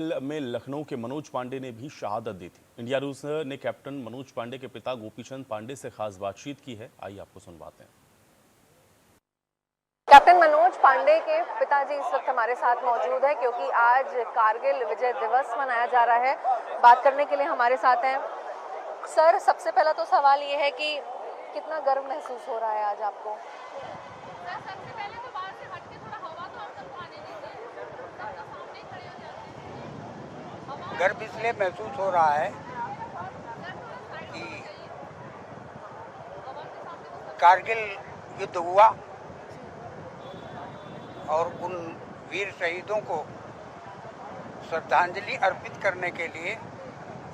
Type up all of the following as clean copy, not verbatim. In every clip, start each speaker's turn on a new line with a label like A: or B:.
A: में लखनऊ के मनोज पांडे ने भी शहादत दी थी। इंडिया रूस ने कैप्टन मनोज पांडे के पिता गोपीचंद पांडे से खास बातचीत की है। आइए आपको सुनवाते हैं।
B: कैप्टन मनोज पांडे के पिताजी इस वक्त हमारे साथ मौजूद है क्योंकि आज कारगिल विजय दिवस मनाया जा रहा है। बात करने के लिए हमारे साथ हैं। सर, सबसे पहला तो सवाल ये है कि कितना गर्व महसूस हो रहा है आज आपको?
C: सबसे पहले तो बाहर से हट के थोड़ा हवा तो हम सबको आने दीजिए, सबका सामने खड़े हो जाते हैं।
D: गर्व इसलिए महसूस हो रहा है कि कारगिल युद्ध हुआ और उन वीर शहीदों को श्रद्धांजलि अर्पित करने के लिए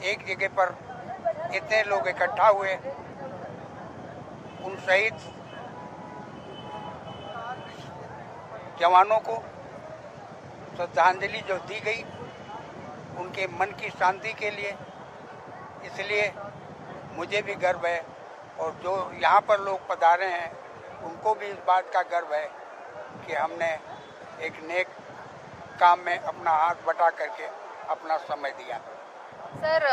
D: एक जगह पर इतने लोग इकट्ठा हुए। उन शहीद जवानों को श्रद्धांजलि जो दी गई उनके मन की शांति के लिए, इसलिए मुझे भी गर्व है और जो यहाँ पर लोग पधारे हैं उनको भी इस बात का गर्व है कि हमने एक नेक काम में अपना हाथ बटा करके अपना समय दिया।
B: सर,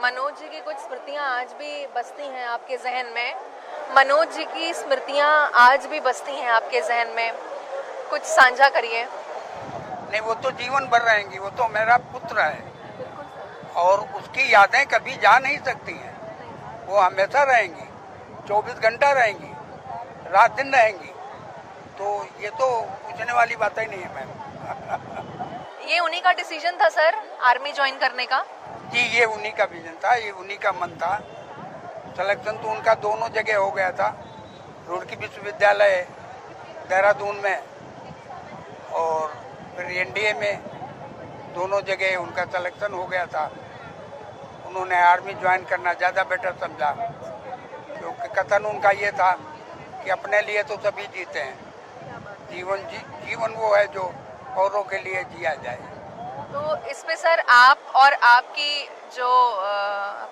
B: मनोज जी की कुछ स्मृतियां आज भी बसती हैं आपके जहन में। मनोज जी की स्मृतियां आज भी बसती हैं आपके जहन में, कुछ साझा करिए।
D: नहीं, वो तो जीवन भर रहेंगी, वो तो मेरा पुत्र है और उसकी यादें कभी जा नहीं सकती हैं। वो हमेशा रहेंगी, 24 घंटा रहेंगी, रात दिन रहेंगी। तो ये तो पूछने वाली बात ही नहीं है मैम।
B: ये उन्हीं का डिसीजन था सर, आर्मी ज्वाइन करने का?
D: जी, ये उन्हीं का विजन था, ये उन्हीं का मन था। सिलेक्शन तो उनका दोनों जगह हो गया था, रुड़की विश्वविद्यालय देहरादून में और फिर एनडीए में, दोनों जगह उनका सिलेक्शन हो गया था। उन्होंने आर्मी ज्वाइन करना ज़्यादा बेटर समझा क्योंकि कथन उनका ये था कि अपने लिए तो सभी जीते हैं, जीवन वो है जो औरों के लिए जिया जाए।
B: तो इस पे सर आप और आपकी जो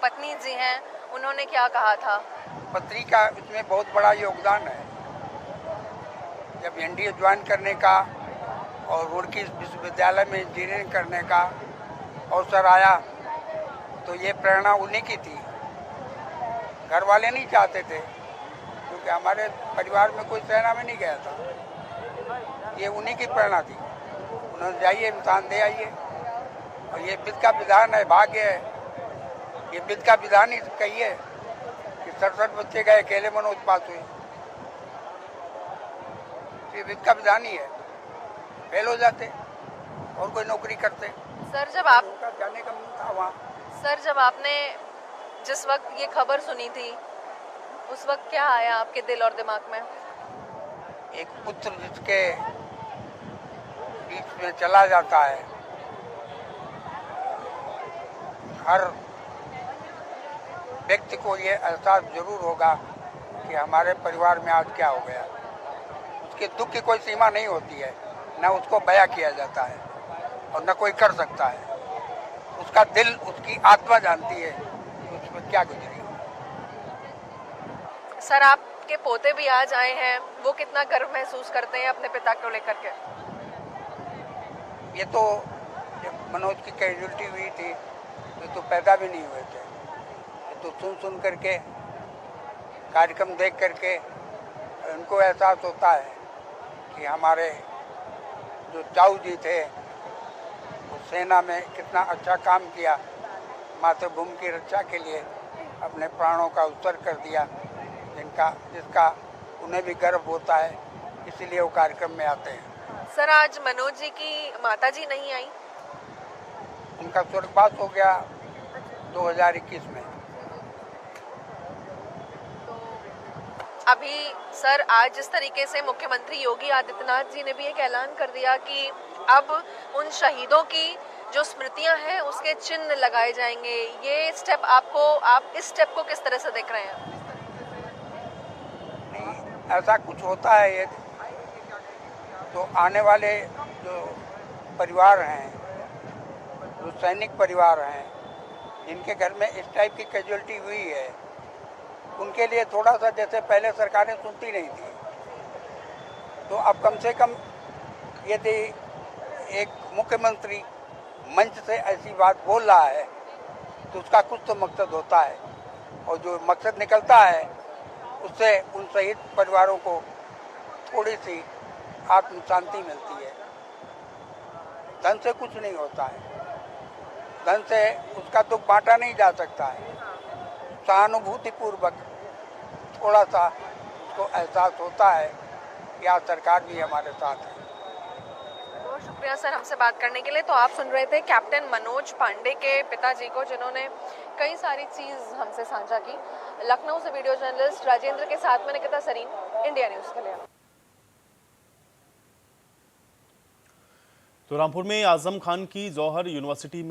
B: पत्नी जी हैं उन्होंने क्या कहा था?
D: पत्नी का इसमें बहुत बड़ा योगदान है। जब एनडीए ज्वाइन करने का और रुड़की विश्वविद्यालय में इंजीनियरिंग करने का अवसर आया तो ये प्रेरणा उन्हीं की थी। घर वाले नहीं चाहते थे क्योंकि हमारे परिवार में कोई सेना में नहीं गया था। ये उन्हीं की प्रेरणा थी। उन्होंने जाइए, इम्तहान दे आइए, और ये विध का विधान है, भाग्य है। ये विध का विधान ही कहिए कि 67 बच्चे गए, अकेले मनोज पास हुए। ये विध का विधान ही है, फेल हो जाते और कोई नौकरी करते।
B: सर, जब आप
D: जाने का मन था वहाँ।
B: सर, जब आपने जिस वक्त ये खबर सुनी थी उस वक्त क्या आया आपके दिल और दिमाग में?
D: एक पुत्र जिसके बीच में चला जाता है, हर व्यक्ति को ये एहसास जरूर होगा कि हमारे परिवार में आज क्या हो गया। उसके दुख की कोई सीमा नहीं होती है, न उसको बयां किया जाता है और न कोई कर सकता है। उसका दिल, उसकी आत्मा जानती है कि उसमें क्या गुजरी।
B: सर, आपके पोते भी आज आए हैं, वो कितना गर्व महसूस करते हैं अपने पिता को लेकर के?
D: ये तो जब मनोज की कैजुअलिटी हुई थी ये तो पैदा भी नहीं हुए थे। ये तो सुन करके, कार्यक्रम देख करके उनको एहसास होता है कि हमारे जो चाऊ जी थे वो सेना में कितना अच्छा काम किया, मातृभूमि की रक्षा के लिए अपने प्राणों का उत्सर्ग कर दिया, जिसका उन्हें भी गर्व होता है, इसीलिए वो कार्यक्रम में आते हैं।
B: सर, आज मनोज जी की माता जी नहीं आई?
D: उनका स्वर्गवास हो गया 2021 में।
B: अभी सर, आज जिस तरीके से मुख्यमंत्री योगी आदित्यनाथ जी ने भी एक ऐलान कर दिया कि अब उन शहीदों की जो स्मृतियां हैं उसके चिन्ह लगाए जाएंगे, ये स्टेप आप इस स्टेप को किस तरह से देख रहे हैं?
D: नहीं, ऐसा कुछ होता है ये तो आने वाले जो परिवार हैं, जो सैनिक परिवार हैं, जिनके घर में इस टाइप की कैजुअलिटी हुई है, उनके लिए थोड़ा सा, जैसे पहले सरकारें सुनती नहीं थी, तो अब कम से कम यदि एक मुख्यमंत्री मंच से ऐसी बात बोल रहा है तो उसका कुछ तो मकसद होता है, और जो मकसद निकलता है उससे उन शहीद परिवारों को थोड़ी सी आत्म शांति मिलती है। धन से कुछ नहीं होता है, धन से उसका दुख बांटा नहीं जा सकता है। सहानुभूतिपूर्वक थोड़ा सा उसको एहसास होता है कि आज सरकार भी हमारे साथ है।
B: बहुत शुक्रिया सर हमसे बात करने के लिए। तो आप सुन रहे थे कैप्टन मनोज पांडे के पिताजी को, जिन्होंने कई सारी चीज़ हमसे साझा की। लखनऊ से वीडियो जर्नलिस्ट राजेंद्र के साथ में निकिता सरीन, इंडिया न्यूज़ के लिए।
A: तो रामपुर में आजम खान की जौहर यूनिवर्सिटी में